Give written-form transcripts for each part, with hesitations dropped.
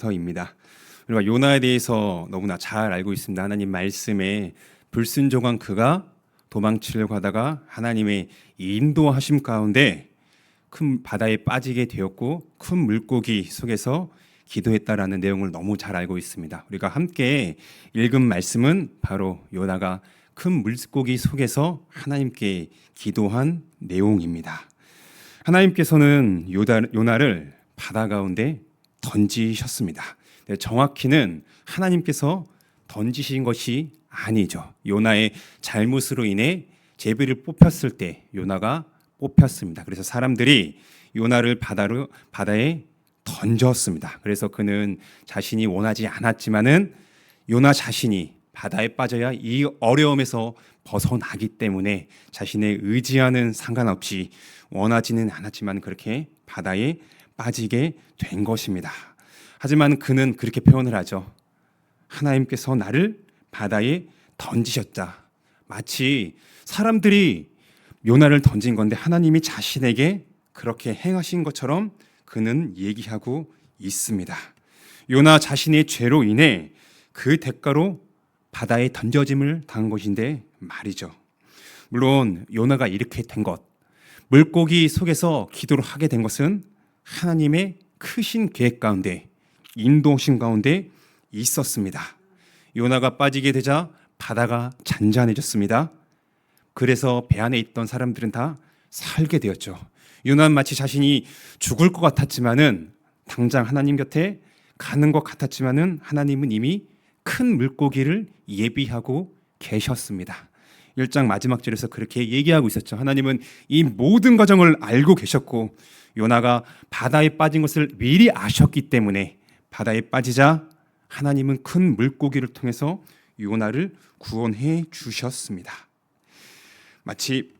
서입니다. 우리가 요나에 대해서 너무나 잘 알고 있습니다. 하나님 말씀에 불순종한 그가 도망치려고 하다가 하나님의 인도하심 가운데 큰 바다에 빠지게 되었고 큰 물고기 속에서 기도했다라는 내용을 너무 잘 알고 있습니다. 우리가 함께 읽은 말씀은 바로 요나가 큰 물고기 속에서 하나님께 기도한 내용입니다. 하나님께서는 요나를 바다 가운데 던지셨습니다. 정확히는 하나님께서 던지신 것이 아니죠. 요나의 잘못으로 인해 제비를 뽑혔을 때 요나가 뽑혔습니다. 그래서 사람들이 요나를 바다에 던졌습니다. 그래서 그는 자신이 원하지 않았지만은 요나 자신이 바다에 빠져야 이 어려움에서 벗어나기 때문에 자신의 의지와는 상관없이 원하지는 않았지만 그렇게 바다에 빠지게 된 것입니다. 하지만 그는 그렇게 표현을 하죠. 하나님께서 나를 바다에 던지셨다. 마치 사람들이 요나를 던진 건데 하나님이 자신에게 그렇게 행하신 것처럼 그는 얘기하고 있습니다. 요나 자신의 죄로 인해 그 대가로 바다에 던져짐을 당한 것인데 말이죠. 물론 요나가 이렇게 된 것, 물고기 속에서 기도를 하게 된 것은 하나님의 크신 계획 가운데 인도하신 가운데 있었습니다. 요나가 빠지게 되자 바다가 잔잔해졌습니다. 그래서 배 안에 있던 사람들은 다 살게 되었죠. 요나는 마치 자신이 죽을 것 같았지만은 당장 하나님 곁에 가는 것 같았지만은 하나님은 이미 큰 물고기를 예비하고 계셨습니다. 1장 마지막 절에서 그렇게 얘기하고 있었죠. 하나님은 이 모든 과정을 알고 계셨고 요나가 바다에 빠진 것을 미리 아셨기 때문에 바다에 빠지자 하나님은 큰 물고기를 통해서 요나를 구원해 주셨습니다. 마치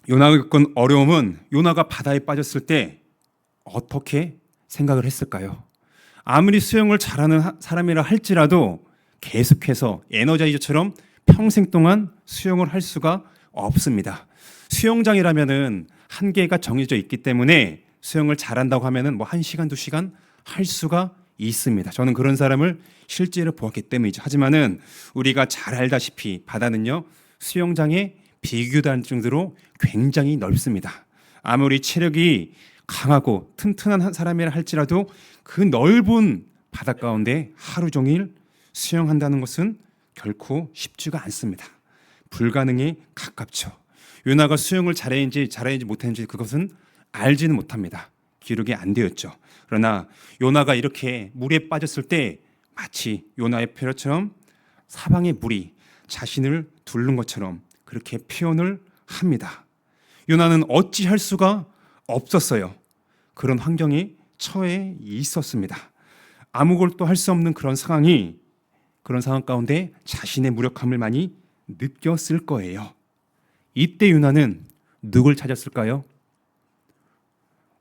요나가 겪은 어려움은 요나가 바다에 빠졌을 때 어떻게 생각을 했을까요? 아무리 수영을 잘하는 사람이라 할지라도 계속해서 에너자이저처럼 평생 동안 수영을 할 수가 없습니다. 수영장이라면은 한계가 정해져 있기 때문에 수영을 잘한다고 하면은 뭐 1시간, 2시간 할 수가 있습니다. 저는 그런 사람을 실제로 보았기 때문이죠. 하지만은 우리가 잘 알다시피 바다는요 수영장에 비교될 정도로 굉장히 넓습니다. 아무리 체력이 강하고 튼튼한 사람이라 할지라도 그 넓은 바다 가운데 하루 종일 수영한다는 것은 결코 쉽지가 않습니다. 불가능에 가깝죠. 요나가 수영을 잘했는지 못했는지 그것은 알지는 못합니다. 기록이 안 되었죠. 그러나 요나가 이렇게 물에 빠졌을 때 마치 요나의 표현처럼 사방의 물이 자신을 둘른 것처럼 그렇게 표현을 합니다. 요나는 어찌할 수가 없었어요. 그런 환경에 처해 있었습니다. 아무것도 할 수 없는 그런 상황 가운데 자신의 무력함을 많이 느꼈을 거예요. 이때 요나는 누굴 찾았을까요?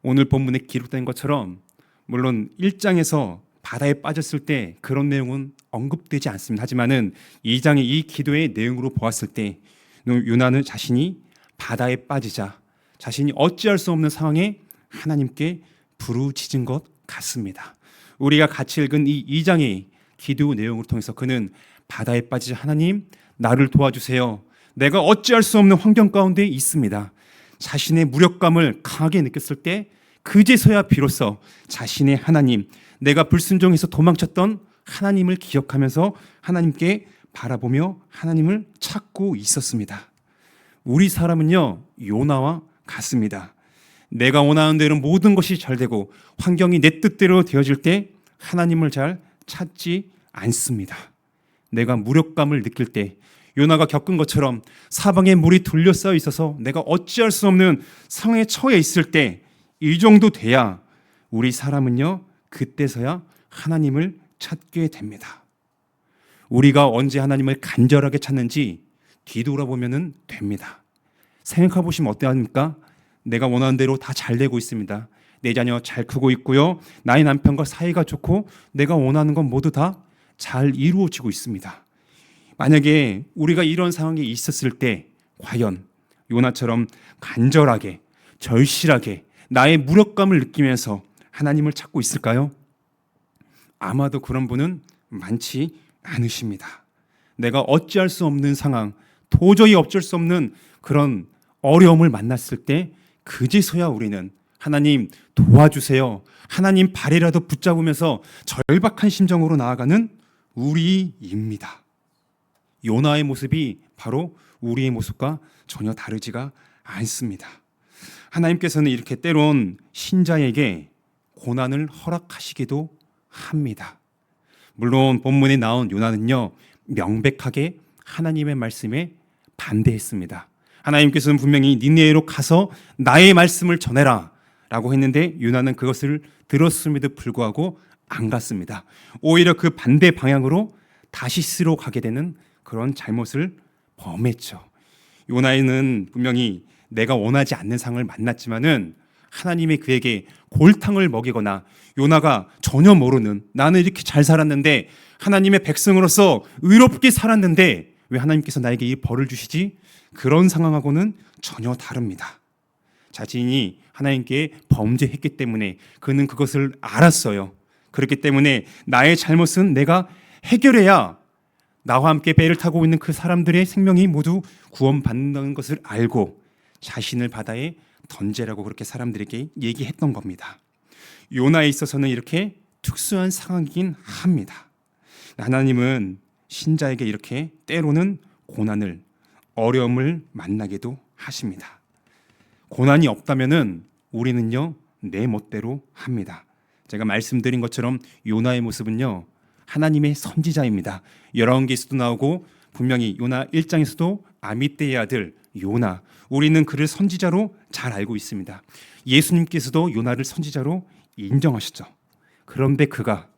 오늘 본문에 기록된 것처럼 물론 1장에서 바다에 빠졌을 때 그런 내용은 언급되지 않습니다. 하지만은 2장의 이 기도의 내용으로 보았을 때 요나는 자신이 바다에 빠지자 자신이 어찌할 수 없는 상황에 하나님께 부르짖은 것 같습니다. 우리가 같이 읽은 이 2장의 기도 내용을 통해서 그는 바다에 빠지자 하나님 나를 도와주세요. 내가 어찌할 수 없는 환경 가운데 있습니다. 자신의 무력감을 강하게 느꼈을 때 그제서야 비로소 자신의 하나님, 내가 불순종해서 도망쳤던 하나님을 기억하면서 하나님께 바라보며 하나님을 찾고 있었습니다. 우리 사람은요 요나와 같습니다. 내가 원하는 대로 모든 것이 잘 되고 환경이 내 뜻대로 되어질 때 하나님을 잘 찾지 않습니다. 내가 무력감을 느낄 때 요나가 겪은 것처럼 사방에 물이 둘러싸여 있어서 내가 어찌할 수 없는 상황에 처해 있을 때 이 정도 돼야 우리 사람은요 그때서야 하나님을 찾게 됩니다. 우리가 언제 하나님을 간절하게 찾는지 뒤돌아보면 됩니다. 생각해 보시면 어떠합니까? 내가 원하는 대로 다 잘 되고 있습니다. 내 자녀 잘 크고 있고요. 나의 남편과 사이가 좋고 내가 원하는 건 모두 다 잘 이루어지고 있습니다. 만약에 우리가 이런 상황에 있었을 때 과연 요나처럼 간절하게 절실하게 나의 무력감을 느끼면서 하나님을 찾고 있을까요? 아마도 그런 분은 많지 않으십니다. 내가 어찌할 수 없는 상황, 도저히 어쩔 수 없는 그런 어려움을 만났을 때 그제서야 우리는 하나님 도와주세요, 하나님 발이라도 붙잡으면서 절박한 심정으로 나아가는 우리입니다. 요나의 모습이 바로 우리의 모습과 전혀 다르지가 않습니다. 하나님께서는 이렇게 때론 신자에게 고난을 허락하시기도 합니다. 물론 본문에 나온 요나는요, 명백하게 하나님의 말씀에 반대했습니다. 하나님께서는 분명히 니느웨로 가서 나의 말씀을 전해라 라고 했는데 요나는 그것을 들었음에도 불구하고 안 갔습니다. 오히려 그 반대 방향으로 다시스로 가게 되는 그런 잘못을 범했죠. 요나는 분명히 내가 원하지 않는 상을 만났지만은 하나님이 그에게 골탕을 먹이거나 요나가 전혀 모르는, 나는 이렇게 잘 살았는데 하나님의 백성으로서 의롭게 살았는데 왜 하나님께서 나에게 이 벌을 주시지? 그런 상황하고는 전혀 다릅니다. 자신이 하나님께 범죄했기 때문에 그는 그것을 알았어요. 그렇기 때문에 나의 잘못은 내가 해결해야 나와 함께 배를 타고 있는 그 사람들의 생명이 모두 구원받는 것을 알고 자신을 바다에 던지라고 그렇게 사람들에게 얘기했던 겁니다. 요나에 있어서는 이렇게 특수한 상황이긴 합니다. 하나님은 신자에게 이렇게 때로는 고난을, 어려움을 만나게도 하십니다. 고난이 없다면은 우리는요, 내 멋대로 합니다. 제가 말씀드린 것처럼 요나의 모습은요, 하나님의 선지자입니다. 열왕기에서도 나오고 분명히 요나 1장에서도 아미떼의 아들 요나, 우리는 그를 선지자로 잘 알고 있습니다. 예수님께서도 요나를 선지자로 인정하셨죠. 그런데 그가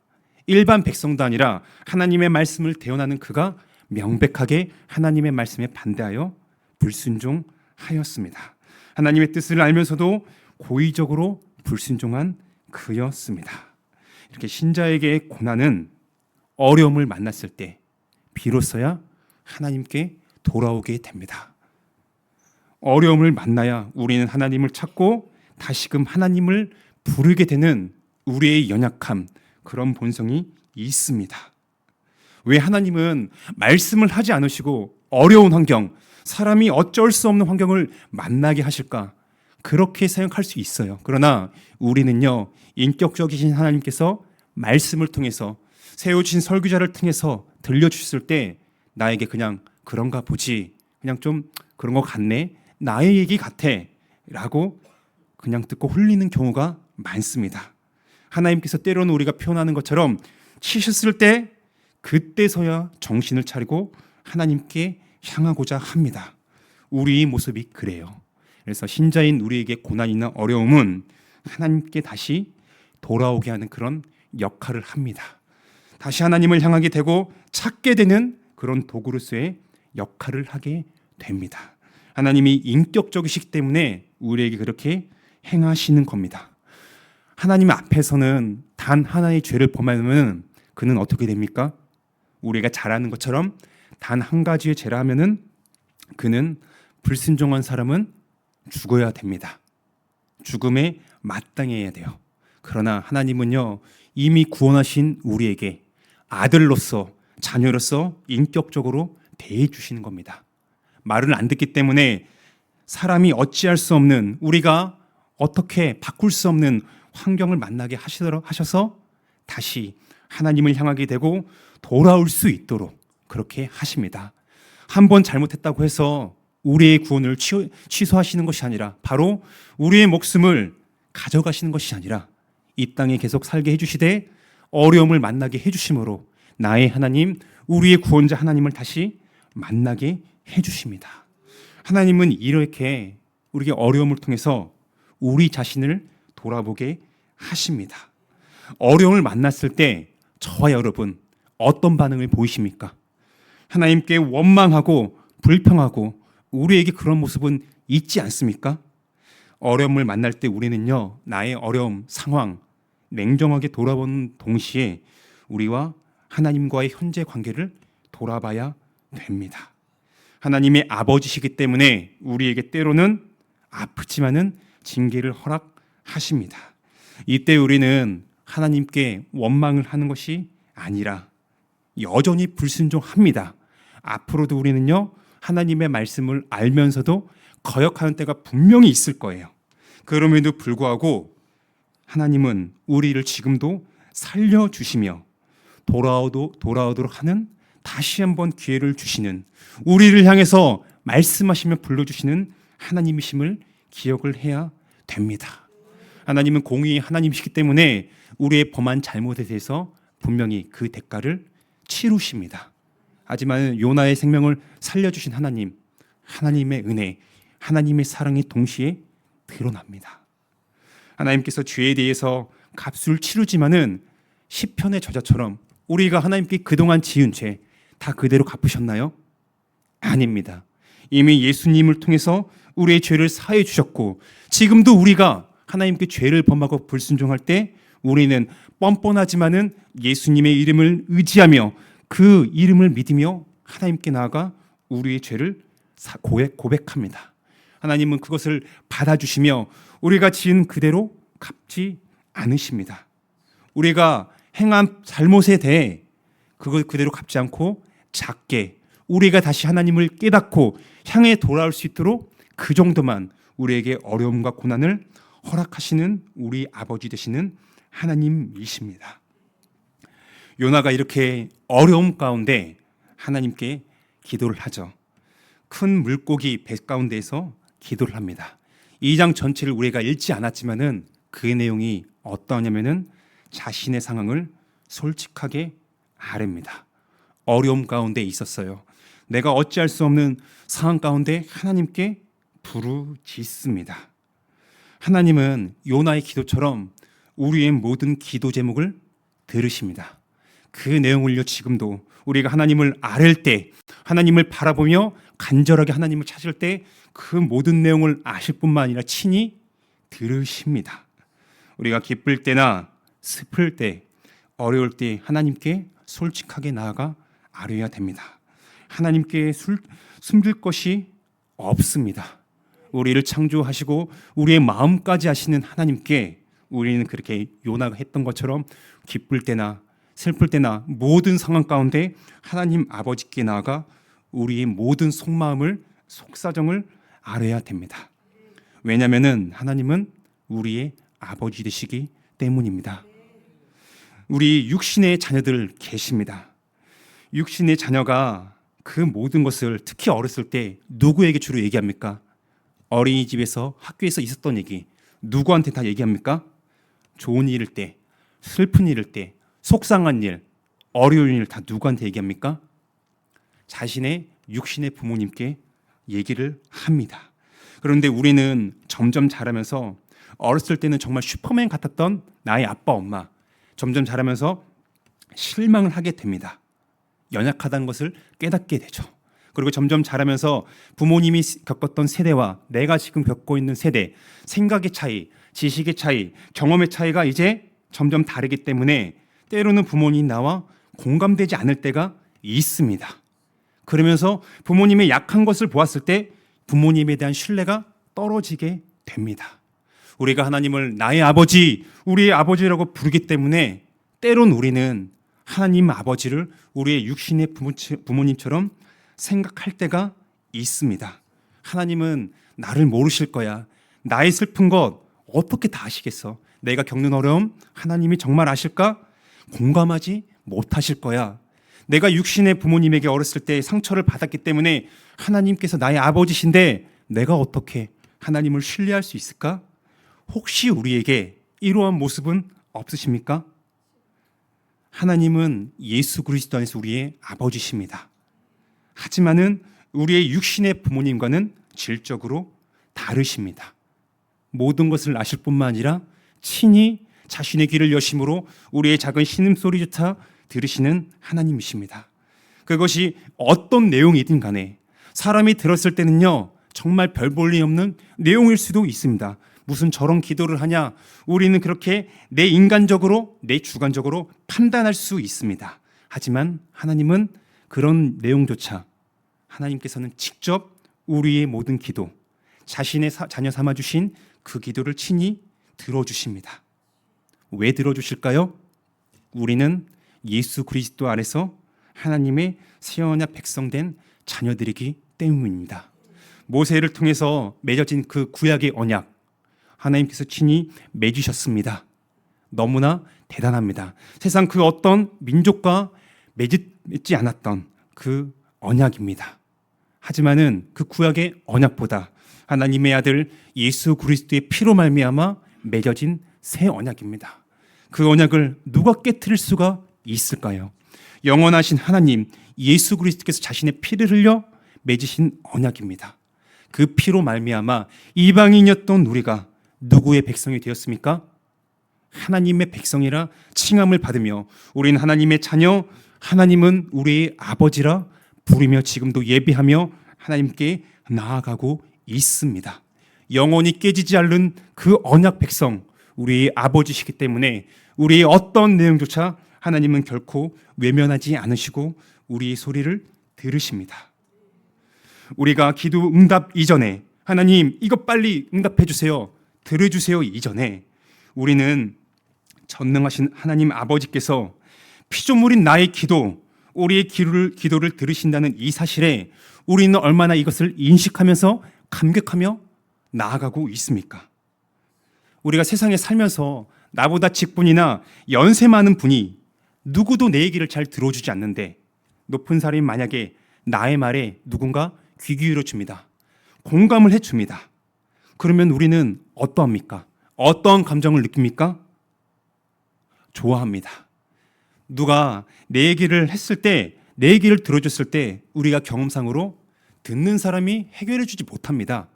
일반 백성도 아니라 하나님의 말씀을 대언하는 그가 명백하게 하나님의 말씀에 반대하여 불순종하였습니다. 하나님의 뜻을 알면서도 고의적으로 불순종한 그였습니다. 이렇게 신자에게 고난은 어려움을 만났을 때 비로소야 하나님께 돌아오게 됩니다. 어려움을 만나야 우리는 하나님을 찾고 다시금 하나님을 부르게 되는 우리의 연약함, 그런 본성이 있습니다. 왜 하나님은 말씀을 하지 않으시고 어려운 환경, 사람이 어쩔 수 없는 환경을 만나게 하실까? 그렇게 생각할 수 있어요. 그러나 우리는요, 인격적이신 하나님께서 말씀을 통해서 세우신 설교자를 통해서 들려주셨을 때 나에게 그냥 그런가 보지, 그냥 좀 그런 것 같네, 나의 얘기 같아 라고 그냥 듣고 흘리는 경우가 많습니다. 하나님께서 때로는 우리가 표현하는 것처럼 치셨을 때 그때서야 정신을 차리고 하나님께 향하고자 합니다. 우리의 모습이 그래요. 그래서 신자인 우리에게 고난이나 어려움은 하나님께 다시 돌아오게 하는 그런 역할을 합니다. 다시 하나님을 향하게 되고 찾게 되는 그런 도구로서의 역할을 하게 됩니다. 하나님이 인격적이시기 때문에 우리에게 그렇게 행하시는 겁니다. 하나님 앞에서는 단 하나의 죄를 범하면 그는 어떻게 됩니까? 우리가 잘 아는 것처럼 단 한 가지의 죄라 하면은 그는 불순종한 사람은 죽어야 됩니다. 죽음에 마땅해야 돼요. 그러나 하나님은요, 이미 구원하신 우리에게 아들로서, 자녀로서 인격적으로 대해 주시는 겁니다. 말을 안 듣기 때문에 사람이 어찌할 수 없는, 우리가 어떻게 바꿀 수 없는 환경을 만나게 하셔서 다시 하나님을 향하게 되고 돌아올 수 있도록 그렇게 하십니다. 한 번 잘못했다고 해서 우리의 구원을 취소하시는 것이 아니라, 바로 우리의 목숨을 가져가시는 것이 아니라 이 땅에 계속 살게 해주시되 어려움을 만나게 해주심으로 나의 하나님, 우리의 구원자 하나님을 다시 만나게 해주십니다. 하나님은 이렇게 우리의 어려움을 통해서 우리 자신을 돌아보게 하십니다. 어려움을 만났을 때 저와 여러분 어떤 반응을 보이십니까? 하나님께 원망하고 불평하고 우리에게 그런 모습은 있지 않습니까? 어려움을 만날 때 우리는요, 나의 어려움, 상황 냉정하게 돌아보는 동시에 우리와 하나님과의 현재 관계를 돌아봐야 됩니다. 하나님의 아버지시기 때문에 우리에게 때로는 아프지만은 징계를 허락하십니다. 이때 우리는 하나님께 원망을 하는 것이 아니라 여전히 불순종합니다. 앞으로도 우리는요, 하나님의 말씀을 알면서도 거역하는 때가 분명히 있을 거예요. 그럼에도 불구하고 하나님은 우리를 지금도 살려주시며 돌아오도록 하는 다시 한번 기회를 주시는, 우리를 향해서 말씀하시며 불러주시는 하나님이심을 기억을 해야 됩니다. 하나님은 공의의 하나님이시기 때문에 우리의 범한 잘못에 대해서 분명히 그 대가를 치루십니다. 하지만 요나의 생명을 살려주신 하나님, 하나님의 은혜, 하나님의 사랑이 동시에 드러납니다. 하나님께서 죄에 대해서 값을 치르지만은 시편의 저자처럼 우리가 하나님께 그동안 지은 죄 다 그대로 갚으셨나요? 아닙니다. 이미 예수님을 통해서 우리의 죄를 사해 주셨고, 지금도 우리가 하나님께 죄를 범하고 불순종할 때 우리는 뻔뻔하지만은 예수님의 이름을 의지하며 그 이름을 믿으며 하나님께 나아가 우리의 죄를 고백합니다. 하나님은 그것을 받아주시며 우리가 지은 그대로 갚지 않으십니다. 우리가 행한 잘못에 대해 그걸 그대로 갚지 않고 작게 우리가 다시 하나님을 깨닫고 향해 돌아올 수 있도록 그 정도만 우리에게 어려움과 고난을 허락하시는 우리 아버지 되시는 하나님이십니다. 요나가 이렇게 어려움 가운데 하나님께 기도를 하죠. 큰 물고기 배 가운데에서 기도를 합니다. 2장 전체를 우리가 읽지 않았지만은 그 내용이 어떠냐면은 자신의 상황을 솔직하게 아뢰입니다. 어려움 가운데 있었어요. 내가 어찌할 수 없는 상황 가운데 하나님께 부르짖습니다. 하나님은 요나의 기도처럼 우리의 모든 기도 제목을 들으십니다. 그 내용을요, 지금도 우리가 하나님을 아뢰을 때, 하나님을 바라보며 간절하게 하나님을 찾을 때 그 모든 내용을 아실 뿐만 아니라 친히 들으십니다. 우리가 기쁠 때나 슬플 때, 어려울 때 하나님께 솔직하게 나아가 아뢰어야 됩니다. 하나님께 숨길 것이 없습니다. 우리를 창조하시고 우리의 마음까지 아시는 하나님께 우리는 그렇게 요나가 했던 것처럼 기쁠 때나 슬플 때나 모든 상황 가운데 하나님 아버지께 나아가 우리의 모든 속마음을, 속사정을 아뢰어야 됩니다. 왜냐하면 하나님은 우리의 아버지 되시기 때문입니다. 우리 육신의 자녀들 계십니다. 육신의 자녀가 그 모든 것을 특히 어렸을 때 누구에게 주로 얘기합니까? 어린이집에서 학교에서 있었던 얘기 누구한테 다 얘기합니까? 좋은 일일 때, 슬픈 일일 때, 속상한 일, 어려운 일 다 누구한테 얘기합니까? 자신의 육신의 부모님께 얘기를 합니다. 그런데 우리는 점점 자라면서 어렸을 때는 정말 슈퍼맨 같았던 나의 아빠, 엄마, 점점 자라면서 실망을 하게 됩니다. 연약하다는 것을 깨닫게 되죠. 그리고 점점 자라면서 부모님이 겪었던 세대와 내가 지금 겪고 있는 세대, 생각의 차이, 지식의 차이, 경험의 차이가 이제 점점 다르기 때문에 때로는 부모님이 나와 공감되지 않을 때가 있습니다. 그러면서 부모님의 약한 것을 보았을 때 부모님에 대한 신뢰가 떨어지게 됩니다. 우리가 하나님을 나의 아버지, 우리의 아버지라고 부르기 때문에 때론 우리는 하나님 아버지를 우리의 육신의 부모님처럼 생각할 때가 있습니다. 하나님은 나를 모르실 거야. 나의 슬픈 것 어떻게 다 아시겠어? 내가 겪는 어려움 하나님이 정말 아실까? 공감하지 못하실 거야. 내가 육신의 부모님에게 어렸을 때 상처를 받았기 때문에 하나님께서 나의 아버지신데 내가 어떻게 하나님을 신뢰할 수 있을까? 혹시 우리에게 이러한 모습은 없으십니까? 하나님은 예수 그리스도 안에서 우리의 아버지십니다. 하지만은 우리의 육신의 부모님과는 질적으로 다르십니다. 모든 것을 아실 뿐만 아니라 친히 자신의 귀를 여심으로 우리의 작은 신음소리조차 들으시는 하나님이십니다. 그것이 어떤 내용이든 간에 사람이 들었을 때는요, 정말 별 볼 일 없는 내용일 수도 있습니다. 무슨 저런 기도를 하냐? 우리는 그렇게 내 인간적으로, 내 주관적으로 판단할 수 있습니다. 하지만 하나님은 그런 내용조차 하나님께서는 직접 우리의 모든 기도, 자신의 자녀 삼아주신 그 기도를 친히 들어주십니다. 왜 들어주실까요? 우리는 예수 그리스도 안에서 하나님의 새 언약 백성된 자녀들이기 때문입니다. 모세를 통해서 맺어진 그 구약의 언약, 하나님께서 친히 맺으셨습니다. 너무나 대단합니다. 세상 그 어떤 민족과 맺지 않았던 그 언약입니다. 하지만은 그 구약의 언약보다 하나님의 아들 예수 그리스도의 피로 말미암아 맺어진 새 언약입니다. 그 언약을 누가 깨트릴 수가 있을까요? 영원하신 하나님 예수 그리스도께서 자신의 피를 흘려 맺으신 언약입니다. 그 피로 말미암아 이방인이었던 우리가 누구의 백성이 되었습니까? 하나님의 백성이라 칭함을 받으며 우리는 하나님의 자녀, 하나님은 우리의 아버지라 부르며 지금도 예배하며 하나님께 나아가고 있습니다. 영원히 깨지지 않는 그 언약 백성, 우리의 아버지시기 때문에 우리의 어떤 내용조차 하나님은 결코 외면하지 않으시고 우리의 소리를 들으십니다. 우리가 기도 응답 이전에 하나님 이것 빨리 응답해 주세요, 들어주세요 이전에 우리는 전능하신 하나님 아버지께서 피조물인 나의 기도, 우리의 기도를 들으신다는 이 사실에 우리는 얼마나 이것을 인식하면서 감격하며 나아가고 있습니까? 우리가 세상에 살면서 나보다 직분이나 연세 많은 분이 누구도 내 얘기를 잘 들어주지 않는데 높은 사람이 만약에 나의 말에 누군가 귀 기울여 줍니다. 공감을 해줍니다. 그러면 우리는 어떠합니까? 어떠한 감정을 느낍니까? 좋아합니다. 누가 내 얘기를 했을 때, 내 얘기를 들어줬을 때 우리가 경험상으로 듣는 사람이 해결해 주지 못합니다.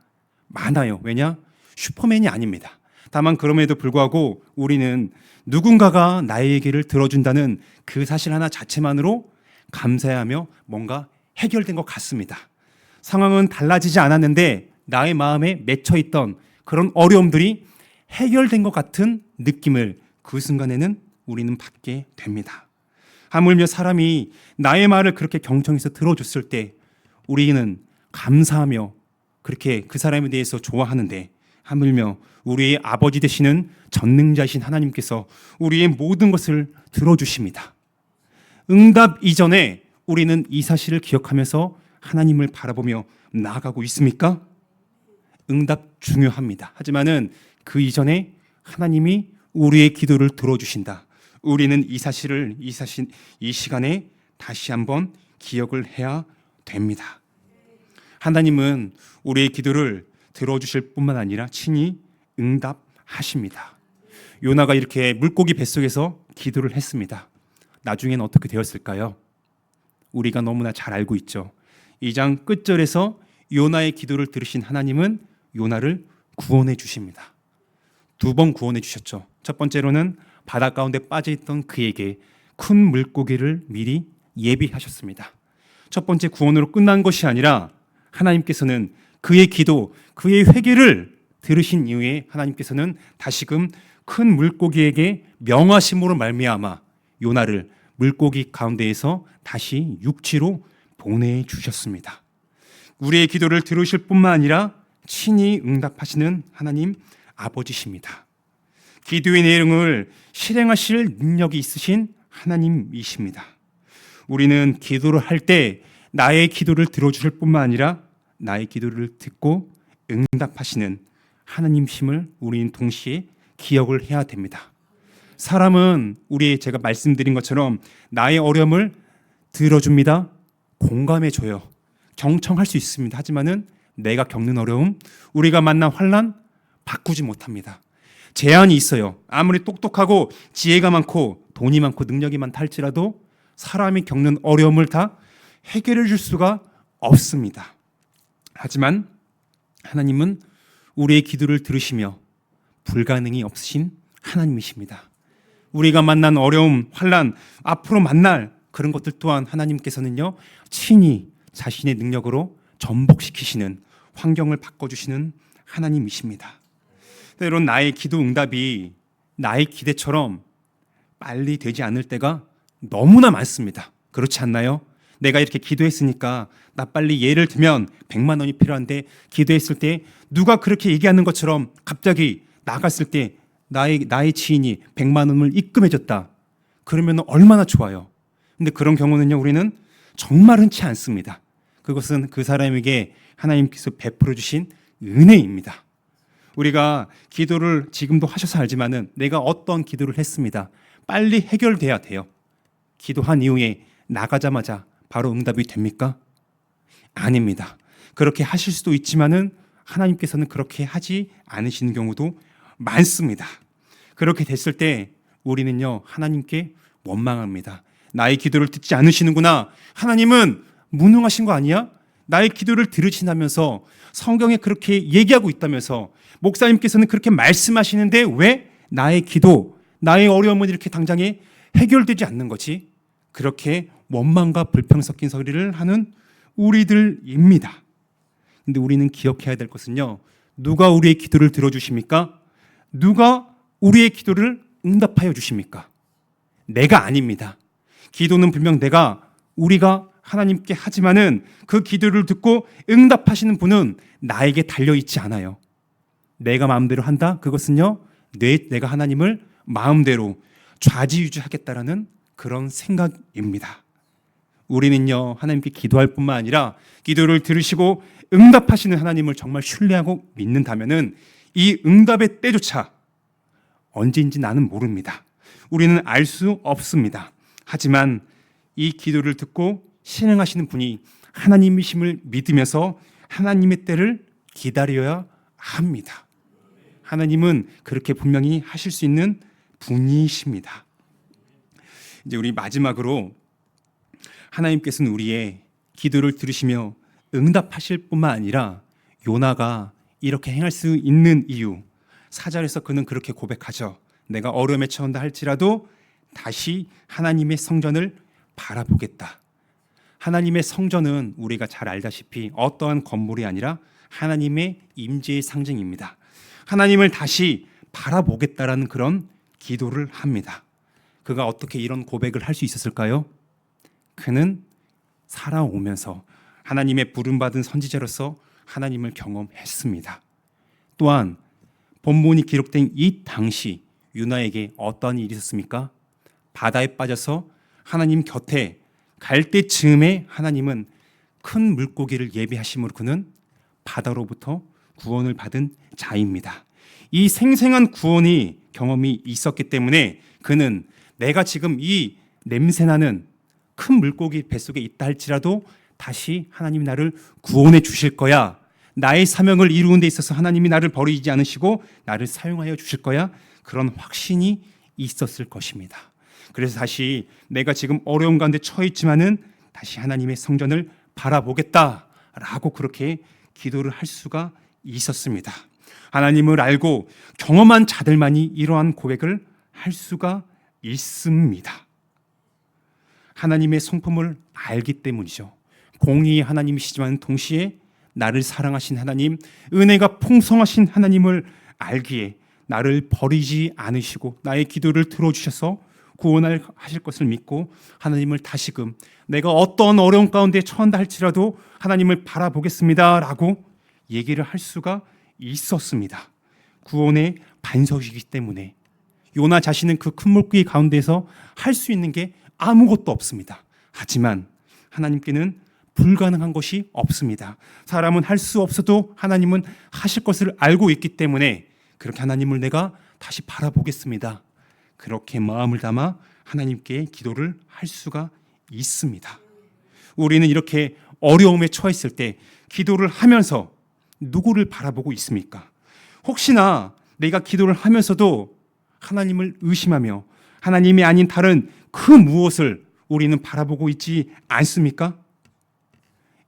많아요. 왜냐? 슈퍼맨이 아닙니다. 다만 그럼에도 불구하고 우리는 누군가가 나의 얘기를 들어준다는 그 사실 하나 자체만으로 감사해하며 뭔가 해결된 것 같습니다. 상황은 달라지지 않았는데 나의 마음에 맺혀있던 그런 어려움들이 해결된 것 같은 느낌을 그 순간에는 우리는 받게 됩니다. 하물며 사람이 나의 말을 그렇게 경청해서 들어줬을 때 우리는 감사하며 그렇게 그 사람에 대해서 좋아하는데 하물며 우리의 아버지 되시는 전능자이신 하나님께서 우리의 모든 것을 들어주십니다. 응답 이전에 우리는 이 사실을 기억하면서 하나님을 바라보며 나아가고 있습니까? 응답 중요합니다. 하지만은 그 이전에 하나님이 우리의 기도를 들어주신다. 우리는 이 시간에 다시 한번 기억을 해야 됩니다. 하나님은 우리의 기도를 들어주실 뿐만 아니라 친히 응답하십니다. 요나가 이렇게 물고기 뱃속에서 기도를 했습니다. 나중엔 어떻게 되었을까요? 우리가 너무나 잘 알고 있죠. 2장 끝절에서 요나의 기도를 들으신 하나님은 요나를 구원해 주십니다. 2번 구원해 주셨죠. 첫 번째로는 바다 가운데 빠져있던 그에게 큰 물고기를 미리 예비하셨습니다. 첫 번째 구원으로 끝난 것이 아니라 하나님께서는 그의 기도, 그의 회개를 들으신 이후에 하나님께서는 다시금 큰 물고기에게 명하심으로 말미암아 요나를 물고기 가운데에서 다시 육지로 보내주셨습니다. 우리의 기도를 들으실 뿐만 아니라 친히 응답하시는 하나님 아버지십니다. 기도의 내용을 실행하실 능력이 있으신 하나님이십니다. 우리는 기도를 할 때 나의 기도를 들어주실 뿐만 아니라 나의 기도를 듣고 응답하시는 하나님심을 우리는 동시에 기억을 해야 됩니다. 사람은 제가 말씀드린 것처럼 나의 어려움을 들어줍니다. 공감해줘요. 경청할 수 있습니다. 하지만은 내가 겪는 어려움, 우리가 만난 환난 바꾸지 못합니다. 제한이 있어요. 아무리 똑똑하고 지혜가 많고 돈이 많고 능력이 많다 할지라도 사람이 겪는 어려움을 다 해결해 줄 수가 없습니다. 하지만 하나님은 우리의 기도를 들으시며 불가능이 없으신 하나님이십니다. 우리가 만난 어려움, 환난, 앞으로 만날 그런 것들 또한 하나님께서는요 친히 자신의 능력으로 전복시키시는, 환경을 바꿔주시는 하나님이십니다. 때론 나의 기도 응답이 나의 기대처럼 빨리 되지 않을 때가 너무나 많습니다. 그렇지 않나요? 내가 이렇게 기도했으니까 나 빨리, 예를 들면 100만 원이 필요한데 기도했을 때 누가 그렇게 얘기하는 것처럼 갑자기 나갔을 때 나의 지인이 100만 원을 입금해줬다. 그러면 얼마나 좋아요. 근데 그런 경우는요, 우리는 정말 흔치 않습니다. 그것은 그 사람에게 하나님께서 베풀어 주신 은혜입니다. 우리가 기도를 지금도 하셔서 알지만은 내가 어떤 기도를 했습니다. 빨리 해결돼야 돼요. 기도한 이후에 나가자마자 바로 응답이 됩니까? 아닙니다. 그렇게 하실 수도 있지만은 하나님께서는 그렇게 하지 않으시는 경우도 많습니다. 그렇게 됐을 때 우리는요, 하나님께 원망합니다. 나의 기도를 듣지 않으시는구나. 하나님은 무능하신 거 아니야? 나의 기도를 들으신다면서 성경에 그렇게 얘기하고 있다면서 목사님께서는 그렇게 말씀하시는데 왜 나의 기도, 나의 어려움은 이렇게 당장에 해결되지 않는 거지? 그렇게 원망과 불평 섞인 소리를 하는 우리들입니다. 근데 우리는 기억해야 될 것은요, 누가 우리의 기도를 들어주십니까? 누가 우리의 기도를 응답하여 주십니까? 내가 아닙니다. 기도는 분명 우리가 하나님께 하지만은 그 기도를 듣고 응답하시는 분은 나에게 달려있지 않아요. 내가 마음대로 한다? 그것은요, 내가 하나님을 마음대로 좌지우지하겠다라는 그런 생각입니다. 우리는요, 하나님께 기도할 뿐만 아니라 기도를 들으시고 응답하시는 하나님을 정말 신뢰하고 믿는다면은 이 응답의 때조차 언제인지 나는 모릅니다. 우리는 알 수 없습니다. 하지만 이 기도를 듣고 실행하시는 분이 하나님이심을 믿으면서 하나님의 때를 기다려야 합니다. 하나님은 그렇게 분명히 하실 수 있는 분이십니다. 이제 우리 마지막으로 하나님께서는 우리의 기도를 들으시며 응답하실 뿐만 아니라 요나가 이렇게 행할 수 있는 이유, 4절에서 그는 그렇게 고백하죠. 내가 어려움에 처한다 할지라도 다시 하나님의 성전을 바라보겠다. 하나님의 성전은 우리가 잘 알다시피 어떠한 건물이 아니라 하나님의 임재의 상징입니다. 하나님을 다시 바라보겠다라는 그런 기도를 합니다. 그가 어떻게 이런 고백을 할 수 있었을까요? 그는 살아오면서 하나님의 부름받은 선지자로서 하나님을 경험했습니다. 또한 본문이 기록된 이 당시 요나에게 어떤 일이 있었습니까? 바다에 빠져서 하나님 곁에 갈 때쯤에 하나님은 큰 물고기를 예비하심으로 그는 바다로부터 구원을 받은 자입니다. 이 생생한 구원이 경험이 있었기 때문에 그는 내가 지금 이 냄새나는 큰 물고기 뱃속에 있다 할지라도 다시 하나님이 나를 구원해 주실 거야. 나의 사명을 이루는 데 있어서 하나님이 나를 버리지 않으시고 나를 사용하여 주실 거야. 그런 확신이 있었을 것입니다. 그래서 다시 내가 지금 어려운 가운데 처해 있지만은 다시 하나님의 성전을 바라보겠다라고 그렇게 기도를 할 수가 있었습니다. 하나님을 알고 경험한 자들만이 이러한 고백을 할 수가 있습니다. 하나님의 성품을 알기 때문이죠. 공의의 하나님이시지만 동시에 나를 사랑하신 하나님, 은혜가 풍성하신 하나님을 알기에 나를 버리지 않으시고 나의 기도를 들어주셔서 구원하실 것을 믿고 하나님을 다시금 내가 어떤 어려운 가운데 처한다 할지라도 하나님을 바라보겠습니다 라고 얘기를 할 수가 있었습니다. 구원의 반석이기 때문에 요나 자신은 그 큰 물고기 가운데서 할 수 있는 게 아무것도 없습니다. 하지만 하나님께는 불가능한 것이 없습니다. 사람은 할 수 없어도 하나님은 하실 것을 알고 있기 때문에 그렇게 하나님을 내가 다시 바라보겠습니다. 그렇게 마음을 담아 하나님께 기도를 할 수가 있습니다. 우리는 이렇게 어려움에 처했을 때 기도를 하면서 누구를 바라보고 있습니까? 혹시나 내가 기도를 하면서도 하나님을 의심하며 하나님이 아닌 다른 그 무엇을 우리는 바라보고 있지 않습니까?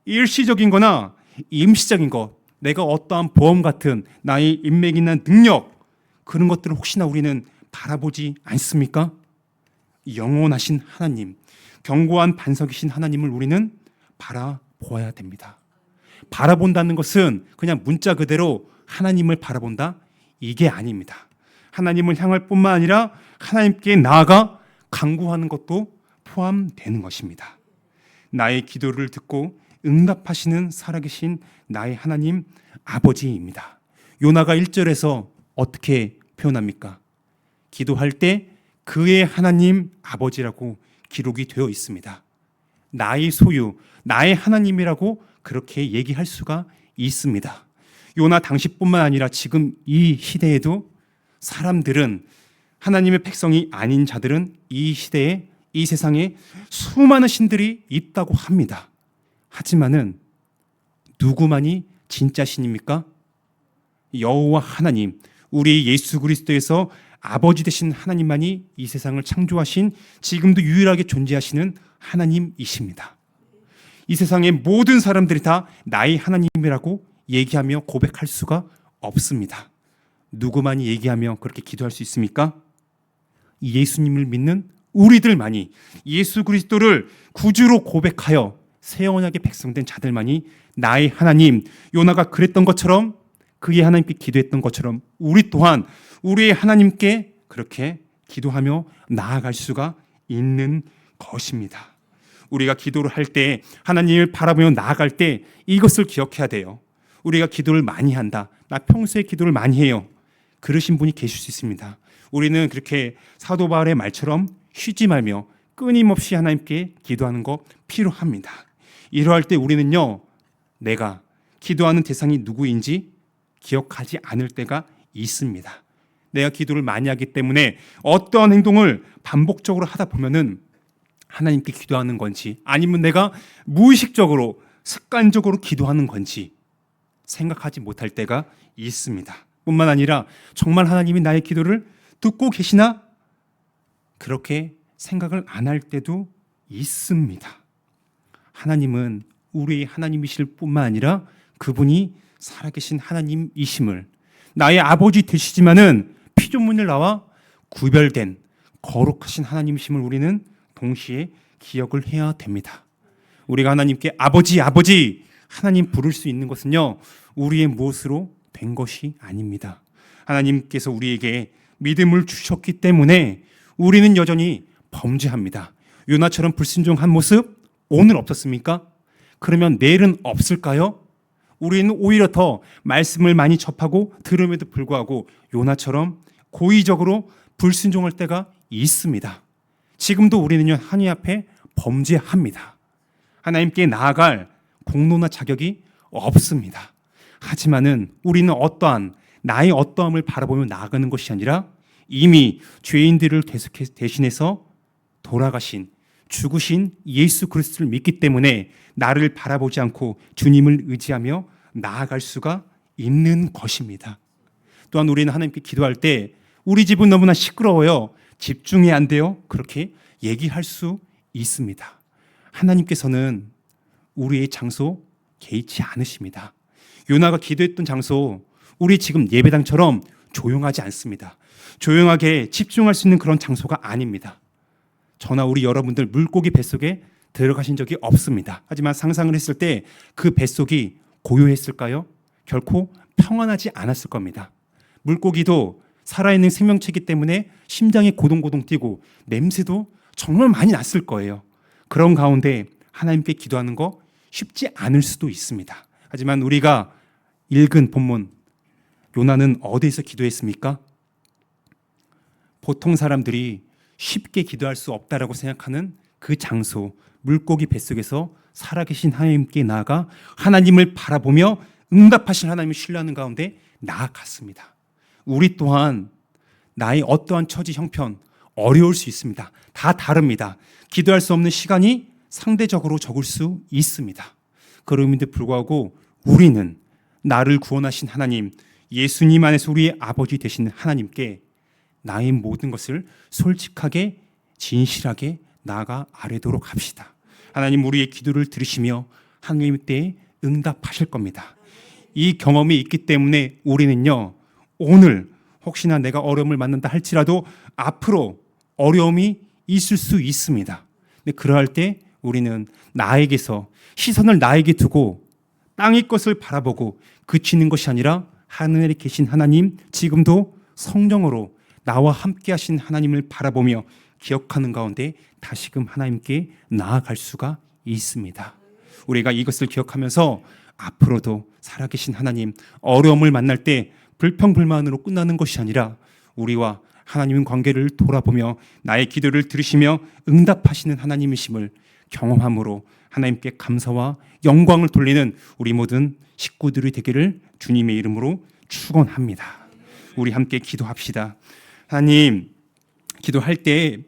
일시적인 거나 임시적인 것, 내가 어떠한 보험 같은 나의 인맥이나 능력, 그런 것들을 혹시나 우리는 바라보지 않습니까? 영원하신 하나님, 견고한 반석이신 하나님을 우리는 바라보아야 됩니다. 바라본다는 것은 그냥 문자 그대로 하나님을 바라본다? 이게 아닙니다. 하나님을 향할 뿐만 아니라 하나님께 나아가 간구하는 것도 포함되는 것입니다. 나의 기도를 듣고 응답하시는 살아계신 나의 하나님 아버지입니다. 요나가 1절에서 어떻게 표현합니까? 기도할 때 그의 하나님 아버지라고 기록이 되어 있습니다. 나의 소유, 나의 하나님이라고 그렇게 얘기할 수가 있습니다. 요나 당시뿐만 아니라 지금 이 시대에도 사람들은, 하나님의 백성이 아닌 자들은 이 시대에, 이 세상에 수많은 신들이 있다고 합니다. 하지만은 누구만이 진짜 신입니까? 여호와 하나님, 우리 예수 그리스도에서 아버지 되신 하나님만이 이 세상을 창조하신, 지금도 유일하게 존재하시는 하나님이십니다. 이 세상의 모든 사람들이 다 나의 하나님이라고 얘기하며 고백할 수가 없습니다. 누구만이 얘기하며 그렇게 기도할 수 있습니까? 예수님을 믿는 우리들만이, 예수 그리스도를 구주로 고백하여 새 언약의 백성된 자들만이 나의 하나님, 요나가 그랬던 것처럼, 그의 하나님께 기도했던 것처럼 우리 또한 우리의 하나님께 그렇게 기도하며 나아갈 수가 있는 것입니다. 우리가 기도를 할 때, 하나님을 바라보며 나아갈 때 이것을 기억해야 돼요. 우리가 기도를 많이 한다, 나 평소에 기도를 많이 해요, 그러신 분이 계실 수 있습니다. 우리는 그렇게 사도 바울의 말처럼 쉬지 말며 끊임없이 하나님께 기도하는 거 필요합니다. 이러할 때 우리는요, 내가 기도하는 대상이 누구인지 기억하지 않을 때가 있습니다. 내가 기도를 많이 하기 때문에 어떠한 행동을 반복적으로 하다 보면은 하나님께 기도하는 건지, 아니면 내가 무의식적으로 습관적으로 기도하는 건지 생각하지 못할 때가 있습니다. 뿐만 아니라 정말 하나님이 나의 기도를 듣고 계시나 그렇게 생각을 안 할 때도 있습니다. 하나님은 우리의 하나님이실 뿐만 아니라 그분이 살아계신 하나님이심을, 나의 아버지 되시지만은 피조물을 나와 구별된 거룩하신 하나님이심을 우리는 동시에 기억을 해야 됩니다. 우리가 하나님께 아버지, 아버지 하나님 부를 수 있는 것은요, 우리의 무엇으로 된 것이 아닙니다. 하나님께서 우리에게 믿음을 주셨기 때문에 우리는 여전히 범죄합니다. 요나처럼 불순종한 모습 오늘 없었습니까? 그러면 내일은 없을까요? 우리는 오히려 더 말씀을 많이 접하고 들음에도 불구하고 요나처럼 고의적으로 불순종할 때가 있습니다. 지금도 우리는요, 하나님 앞에 범죄합니다. 하나님께 나아갈 공로나 자격이 없습니다. 하지만은 우리는 어떠한, 나의 어떠함을 바라보며 나아가는 것이 아니라 이미 죄인들을 대신해서 돌아가신, 죽으신 예수 그리스도를 믿기 때문에 나를 바라보지 않고 주님을 의지하며 나아갈 수가 있는 것입니다. 또한 우리는 하나님께 기도할 때 우리 집은 너무나 시끄러워요, 집중이 안 돼요, 그렇게 얘기할 수 있습니다. 하나님께서는 우리의 장소 개의치 않으십니다. 요나가 기도했던 장소, 우리 지금 예배당처럼 조용하지 않습니다. 조용하게 집중할 수 있는 그런 장소가 아닙니다. 저나 우리 여러분들 물고기 뱃속에 들어가신 적이 없습니다. 하지만 상상을 했을 때 그 뱃속이 고요했을까요? 결코 평안하지 않았을 겁니다. 물고기도 살아있는 생명체이기 때문에 심장이 고동고동 뛰고 냄새도 정말 많이 났을 거예요. 그런 가운데 하나님께 기도하는 거 쉽지 않을 수도 있습니다. 하지만 우리가 읽은 본문, 요나는 어디에서 기도했습니까? 보통 사람들이 쉽게 기도할 수 없다라고 생각하는 그 장소, 물고기 뱃속에서 살아계신 하나님께 나아가 하나님을 바라보며 응답하신 하나님을 신뢰하는 가운데 나아갔습니다. 우리 또한 나의 어떠한 처지 형편 어려울 수 있습니다. 다 다릅니다. 기도할 수 없는 시간이 상대적으로 적을 수 있습니다. 그럼에도 불구하고 우리는 나를 구원하신 하나님, 예수님 안에서 우리의 아버지 되신 하나님께 나의 모든 것을 솔직하게 진실하게 나아가 아뢰도록 합시다. 하나님 우리의 기도를 들으시며 하나님 때에 응답하실 겁니다. 이 경험이 있기 때문에 우리는요, 오늘 혹시나 내가 어려움을 만난다 할지라도 앞으로 어려움이 있을 수 있습니다. 근데 그러할 때 우리는 나에게서 시선을 나에게 두고 땅의 것을 바라보고 그치는 것이 아니라 하늘에 계신 하나님, 지금도 성령으로 나와 함께 하신 하나님을 바라보며 기억하는 가운데 다시금 하나님께 나아갈 수가 있습니다. 우리가 이것을 기억하면서 앞으로도 살아계신 하나님, 어려움을 만날 때 불평불만으로 끝나는 것이 아니라 우리와 하나님은 관계를 돌아보며 나의 기도를 들으시며 응답하시는 하나님이심을 경험함으로 하나님께 감사와 영광을 돌리는 우리 모든 식구들이 되기를 주님의 이름으로 축원합니다. 우리 함께 기도합시다. 하나님, 기도할 때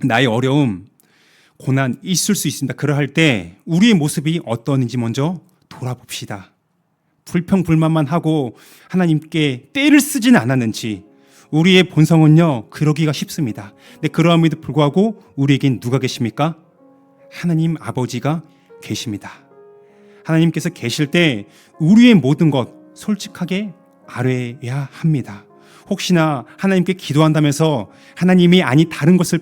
나의 어려움, 고난 있을 수 있습니다. 그러할 때 우리의 모습이 어떠한지 먼저 돌아봅시다. 불평불만만 하고 하나님께 때를 쓰지는 않았는지, 우리의 본성은요 그러기가 쉽습니다. 근데 그러함에도 불구하고 우리에겐 누가 계십니까? 하나님 아버지가 계십니다. 하나님께서 계실 때 우리의 모든 것 솔직하게 아뢰야 합니다. 혹시나 하나님께 기도한다면서 하나님이 아니 다른 것을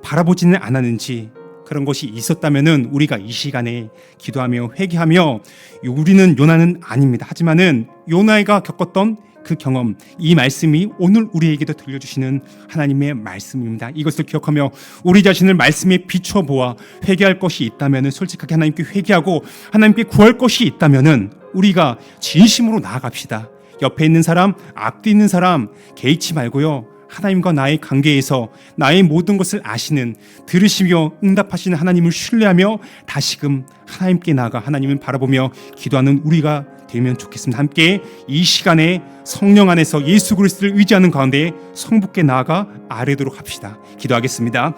바라보지는 않았는지, 그런 것이 있었다면은 우리가 이 시간에 기도하며 회개하며, 우리는 요나는 아닙니다. 하지만은 요나가 겪었던 그 경험, 이 말씀이 오늘 우리에게도 들려주시는 하나님의 말씀입니다. 이것을 기억하며 우리 자신을 말씀에 비춰보아 회개할 것이 있다면은 솔직하게 하나님께 회개하고 하나님께 구할 것이 있다면은 우리가 진심으로 나아갑시다. 옆에 있는 사람, 앞뒤 있는 사람 개의치 말고요, 하나님과 나의 관계에서 나의 모든 것을 아시는, 들으시며 응답하시는 하나님을 신뢰하며 다시금 하나님께 나아가 하나님을 바라보며 기도하는 우리가 되면 좋겠습니다. 함께 이 시간에 성령 안에서 예수 그리스도를 의지하는 가운데 성부께 나아가 아뢰도록 합시다. 기도하겠습니다.